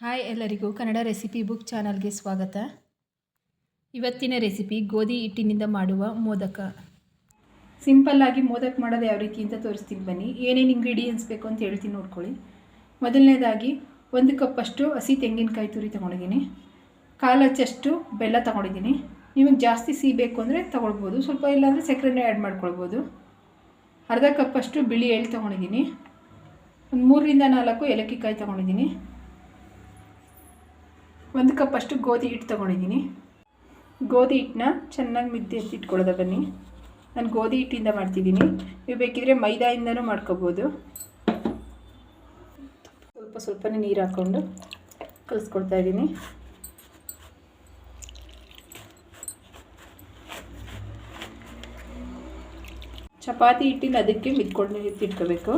Hi ಎಲ್ಲರಿಗೂ Kannada recipe book ಚಾನಲ್ಗೆ ಸ್ವಾಗತ. ಇವತ್ತಿನ ರೆಸಿಪಿ ಗೋಧಿ ಹಿಟ್ಟಿನಿಂದ ಮಾಡುವ ಮೋದಕ. ಸಿಂಪಲ್ಲಾಗಿ ಮೋದಕ ಮಾಡೋದು ಯಾವ ರೀತಿ ಅಂತ ತೋರಿಸ್ತೀನಿ ಬನ್ನಿ. ಏನೇನು ಇಂಗ್ರೀಡಿಯೆಂಟ್ಸ್ ಬೇಕು ಅಂತ ಹೇಳ್ತೀನಿ ನೋಡ್ಕೊಳ್ಳಿ. ಮೊದಲನೇದಾಗಿ 1 ಕಪ್ಪಷ್ಟು ಹಸಿ ತೆಂಗಿನಕಾಯಿ ತುರಿ ತೊಗೊಂಡಿದ್ದೀನಿ. 1/4 ಹಚ್ಚಷ್ಟು ಬೆಲ್ಲ ತೊಗೊಂಡಿದ್ದೀನಿ. ನಿಮಗೆ ಜಾಸ್ತಿ ಸಿಹಿ ಬೇಕು ಅಂದರೆ ತೊಗೊಳ್ಬೋದು, ಸ್ವಲ್ಪ ಇಲ್ಲಾಂದರೆ ಸಕ್ಕರೆನೇ ಆ್ಯಡ್ ಮಾಡ್ಕೊಳ್ಬೋದು. ಅರ್ಧ ಕಪ್ಪಷ್ಟು ಬಿಳಿ ಎಳ್ಳು ತೊಗೊಂಡಿದ್ದೀನಿ. ಒಂದು 3 ರಿಂದ 4 ಏಲಕ್ಕಿಕಾಯಿ ತೊಗೊಂಡಿದ್ದೀನಿ. 1 ಕಪ್ಪಷ್ಟು ಗೋಧಿ ಹಿಟ್ಟು ತೊಗೊಂಡಿದ್ದೀನಿ. ಗೋಧಿ ಹಿಟ್ಟನ್ನ ಚೆನ್ನಾಗಿ ಮಿದ್ದೆ ಎತ್ತಿಟ್ಕೊಳ್ಳೋದ ಬನ್ನಿ. ನಾನು ಗೋಧಿ ಹಿಟ್ಟಿಂದ ಮಾಡ್ತಿದ್ದೀನಿ, ನೀವು ಬೇಕಿದ್ರೆ ಮೈದಾಯಿಂದನೂ ಮಾಡ್ಕೋಬೋದು. ಸ್ವಲ್ಪನೇ ನೀರು ಹಾಕ್ಕೊಂಡು ಕಲಿಸ್ಕೊಡ್ತಾ ಇದ್ದೀನಿ. ಚಪಾತಿ ಹಿಟ್ಟಿನ ಅದಕ್ಕೆ ಮಿದ್ಕೊಂಡು ಎತ್ತಿಟ್ಕೋಬೇಕು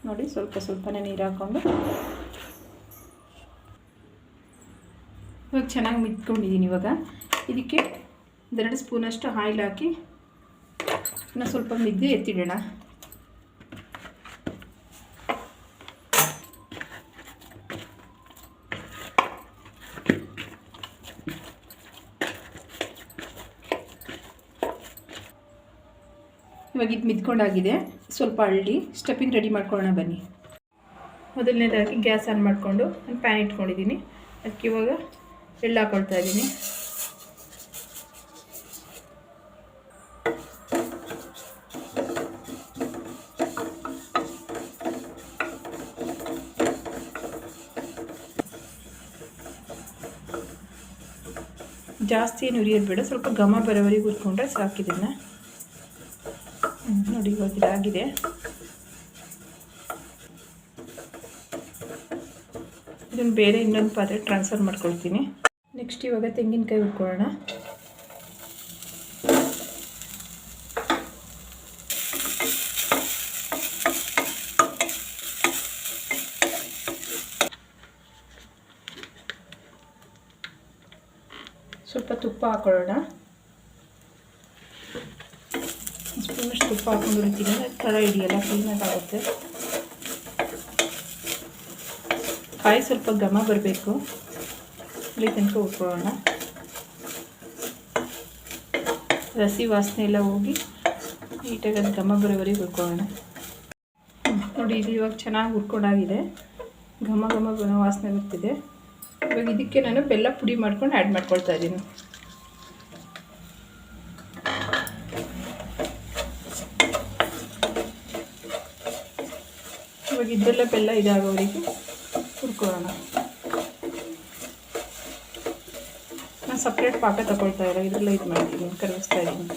ನೋಡಿ. ಸ್ವಲ್ಪನೇ ನೀರು ಹಾಕ್ಕೊಂಡು ಇವಾಗ ಚೆನ್ನಾಗಿ ಮಿದ್ಕೊಂಡಿದ್ದೀನಿ. ಇವಾಗ ಇದಕ್ಕೆ 2 ಸ್ಪೂನಷ್ಟು ಆಯಿಲ್ ಹಾಕಿ ಇನ್ನೂ ಸ್ವಲ್ಪ ಮಿದ್ದೆ ಎತ್ತಿಡೋಣ. ಇವಾಗ ಇದು ಮಿದ್ಕೊಂಡಾಗಿದೆ. ಸ್ವಲ್ಪ ಹಳ್ಳಿ ಸ್ಟಫಿಂಗ್ ರೆಡಿ ಮಾಡ್ಕೊಳ್ಳೋಣ ಬನ್ನಿ. ಮೊದಲನೇದಾಗಿ ಗ್ಯಾಸ್ ಆನ್ ಮಾಡಿಕೊಂಡು ಒಂದು ಪ್ಯಾನ್ ಇಟ್ಕೊಂಡಿದ್ದೀನಿ. ಅದಕ್ಕೆ ಇವಾಗ ಎಳ್ಳು ಹಾಕ್ಕೊಳ್ತಾ ಇದ್ದೀನಿ. ಜಾಸ್ತಿ ಏನು ಉರಿಯೋದು ಬೇಡ, ಸ್ವಲ್ಪ ಘಮ ಬರೋವರೆಗೆ ಹುರ್ಕೊಂಡ್ರೆ ಸಾಕಿದನ್ನು ನೋಡಿ. ಇವಾಗ ಇದಾಗಿದೆ. ಇದನ್ನು ಬೇರೆ ಇನ್ನೊಂದು ಪಾತ್ರೆ ಟ್ರಾನ್ಸ್ಫರ್ ಮಾಡ್ಕೊಳ್ತೀನಿ. ನೆಕ್ಸ್ಟ್ ಇವಾಗ ತೆಂಗಿನಕಾಯಿ ಹುರ್ಕೊಳ್ಳೋಣ. ಸ್ವಲ್ಪ ತುಪ್ಪ ಹಾಕೊಳ್ಳೋಣ. ಸ್ಪೂನಷ್ಟು ತುಪ್ಪ ಹಾಕೊಂಡು ಹುರಿತೀನಿ, ಥರ ಹಿಡಿಯಲ್ಲ, ಕ್ಲೀನಾಗಿ ಆಗುತ್ತೆ. ಕಾಯಿ ಸ್ವಲ್ಪ ಘಮ ಬರಬೇಕು, ಇಲ್ಲಿ ತನಕ ಹುರ್ಕೊಳ್ಳೋಣ. ಹಸಿ ವಾಸನೆ ಎಲ್ಲ ಹೋಗಿ ನೀಟಾಗಿ ಅದು ಘಮ ಬರೋವರೆಗೆ ಹುರ್ಕೊಳ್ಳೋಣ ನೋಡಿ. ಇದು ಇವಾಗ ಚೆನ್ನಾಗಿ ಹುರ್ಕೊಂಡಾಗಿದೆ, ಘಮ ವಾಸನೆ ಬರ್ತಿದೆ. ಇವಾಗ ಇದಕ್ಕೆ ನಾನು ಬೆಲ್ಲ ಪುಡಿ ಮಾಡ್ಕೊಂಡು ಆ್ಯಡ್ ಮಾಡ್ಕೊಳ್ತಾ ಇದ್ದೀನಿ. ಇವಾಗ ಇದೆಲ್ಲ ಬೆಲ್ಲ ಇದಾಗೋವರೆಗೆ ಹುರ್ಕೊಳ್ಳೋಣ. ನಾನು ಸಪ್ರೇಟ್ ಪಾಕ ತಗೊಳ್ತಾ ಇಲ್ಲ, ಇದೆಲ್ಲ ಇದು ಮಾಡ್ತೀನಿ, ಕರಗಿಸ್ತಾ ಇದ್ದೀನಿ.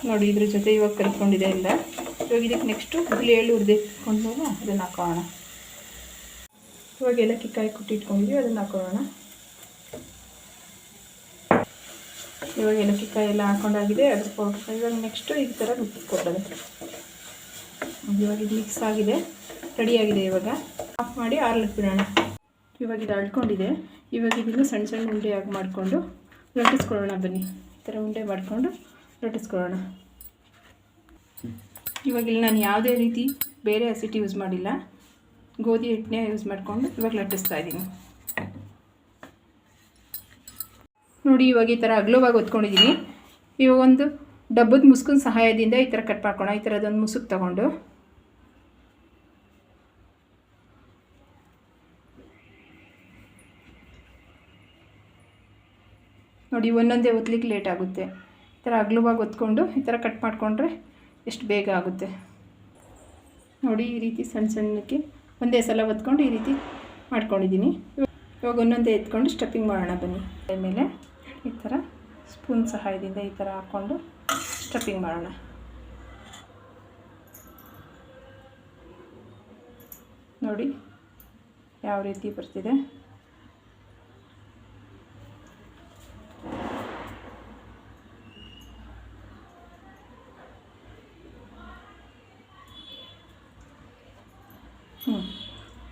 ನೋಡಿ ಇದ್ರ ಜೊತೆ ಇವಾಗ ಕಲ್ತ್ಕೊಂಡಿದೆ ಇಲ್ಲ. ಇವಾಗ ಇದಕ್ಕೆ ನೆಕ್ಸ್ಟು ಬಿಳಿ ಎಳ್ಳು ಹುರಿದಿಟ್ಕೊಂಡಾಗ ಅದನ್ನು ಹಾಕೋಣ. ಇವಾಗ ಏಲಕ್ಕಿಕಾಯಿ ಕುಟ್ಟಿಟ್ಕೊಂಡಿದ್ದೀವಿ, ಅದನ್ನು ಹಾಕೊಳ್ಳೋಣ. ಇವಾಗ ಏಲಕ್ಕಿಕಾಯಿ ಎಲ್ಲ ಹಾಕೊಂಡಾಗಿದೆ, ಅದ್ರ ಪೌಡ್ರ್. ಇವಾಗ ನೆಕ್ಸ್ಟು ಈ ಥರ ರುಬ್ಬಿಕೊಡೋದು. ಇವಾಗ ಇದು ಮಿಕ್ಸ್ ಆಗಿದೆ, ರೆಡಿಯಾಗಿದೆ. ಇವಾಗ ಆಫ್ ಮಾಡಿ ಆರ್ಲಿಕ್ಕೆ ಬಿಡೋಣ. ಇವಾಗ ಇದು ಅಳ್ಕೊಂಡಿದೆ. ಇವಾಗ ಇದನ್ನು ಸಣ್ಣ ಸಣ್ಣ ಉಂಡೆಯಾಗಿ ಮಾಡಿಕೊಂಡು ಲಟ್ಟಿಸ್ಕೊಳ್ಳೋಣ ಬನ್ನಿ. ಈ ಥರ ಉಂಡೆ ಮಾಡಿಕೊಂಡು ಲಟ್ಟಿಸ್ಕೊಳ್ಳೋಣ. ಇವಾಗ ಇಲ್ಲಿ ನಾನು ಯಾವುದೇ ರೀತಿ ಬೇರೆ ಹಸಿಟ್ಟು ಯೂಸ್ ಮಾಡಿಲ್ಲ, ಗೋಧಿ ಹಿಟ್ಟನ್ನೇ ಯೂಸ್ ಮಾಡಿಕೊಂಡು ಇವಾಗ ಲಟ್ಟಿಸ್ತಾ ಇದ್ದೀನಿ ನೋಡಿ. ಇವಾಗ ಈ ಥರ ಅಗಲವಾಗಿ ಹೊತ್ಕೊಂಡಿದ್ದೀನಿ. ಇವಾಗ ಒಂದು ಡಬ್ಬದ ಮುಸುಕಿನ ಸಹಾಯದಿಂದ ಈ ಥರ ಕಟ್ ಮಾಡ್ಕೊಳ್ಳೋಣ. ಈ ಥರದೊಂದು ಮುಸುಕು ತಗೊಂಡು ನೋಡಿ, ಒಂದೊಂದೇ ಒತ್ತಲಿಕ್ಕೆ ಲೇಟ್ ಆಗುತ್ತೆ. ಈ ಥರ ಅಗಲವಾಗಿ ಹೊತ್ಕೊಂಡು ಈ ಥರ ಕಟ್ ಮಾಡಿಕೊಂಡ್ರೆ ಎಷ್ಟು ಬೇಗ ಆಗುತ್ತೆ ನೋಡಿ. ಈ ರೀತಿ ಸಣ್ಣ ಸಣ್ಣಕ್ಕೆ ಒಂದೇ ಸಲ ಹೊತ್ಕೊಂಡು ಈ ರೀತಿ ಮಾಡ್ಕೊಂಡಿದ್ದೀನಿ. ಇವಾಗ ಒಂದೊಂದೇ ಎತ್ಕೊಂಡು ಸ್ಟಫಿಂಗ್ ಮಾಡೋಣ ಬನ್ನಿ. ಮೇಲೆ ಈ ಥರ ಸ್ಪೂನ್ ಸಹಾಯದಿಂದ ಈ ಥರ ಹಾಕ್ಕೊಂಡು ಸ್ಟಫಿಂಗ್ ಮಾಡೋಣ. ನೋಡಿ ಯಾವ ರೀತಿ ಬರ್ತಿದೆ.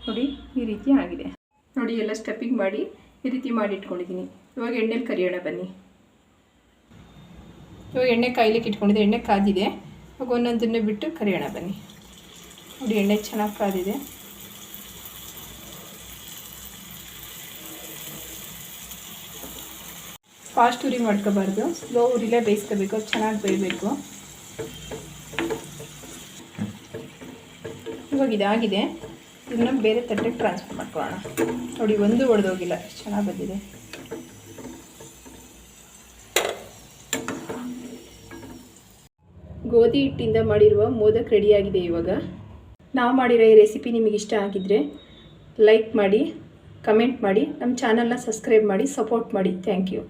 ನೋಡಿ ಈ ರೀತಿ ಆಗಿದೆ ನೋಡಿ. ಎಲ್ಲ ಸ್ಟಫಿಂಗ್ ಮಾಡಿ ಈ ರೀತಿ ಮಾಡಿ ಇಟ್ಕೊಂಡಿದ್ದೀನಿ. ಇವಾಗ ಎಣ್ಣೆಲಿ ಕರಿಯೋಣ ಬನ್ನಿ. ಇವಾಗ ಎಣ್ಣೆ ಕಾಯ್ಲಿಕ್ಕೆ ಇಟ್ಕೊಂಡಿದ್ದೆ, ಎಣ್ಣೆ ಕಾದಿದೆ. ಇವಾಗ ಒಂದೊಂದನ್ನೇ ಬಿಟ್ಟು ಕರಿಯೋಣ ಬನ್ನಿ. ನೋಡಿ ಎಣ್ಣೆ ಚೆನ್ನಾಗಿ ಕಾದಿದೆ. ಫಾಸ್ಟ್ ಉರಿ ಮಾಡ್ಕೋಬಾರ್ದು, ಸ್ಲೋ ಉರಿಲೇ ಬೇಯಿಸ್ಕೋಬೇಕು, ಚೆನ್ನಾಗಿ ಬೇಯಬೇಕು. ಇವಾಗ ಇದಾಗಿದೆ, ಇದನ್ನ ಬೇರೆ ತಟ್ಟೆಗೆ ಟ್ರಾನ್ಸ್ಫರ್ ಮಾಡ್ಕೊಳ್ಳೋಣ. ನೋಡಿ ಒಂದು ಒಡೆದೋಗಿಲ್ಲ, ಚೆನ್ನಾಗಿ ಬಂದಿದೆ. ಗೋಧಿ ಹಿಟ್ಟಿಂದ ಮಾಡಿರುವ ಮೋದಕ್ ರೆಡಿಯಾಗಿದೆ. ಇವಾಗ ನಾವು ಮಾಡಿರೋ ಈ ರೆಸಿಪಿ ನಿಮಗೆ ಇಷ್ಟ ಆಗಿದ್ದರೆ ಲೈಕ್ ಮಾಡಿ, ಕಮೆಂಟ್ ಮಾಡಿ, ನಮ್ಮ ಚಾನಲ್ನ ಸಬ್ಸ್ಕ್ರೈಬ್ ಮಾಡಿ, ಸಪೋರ್ಟ್ ಮಾಡಿ. Thank you.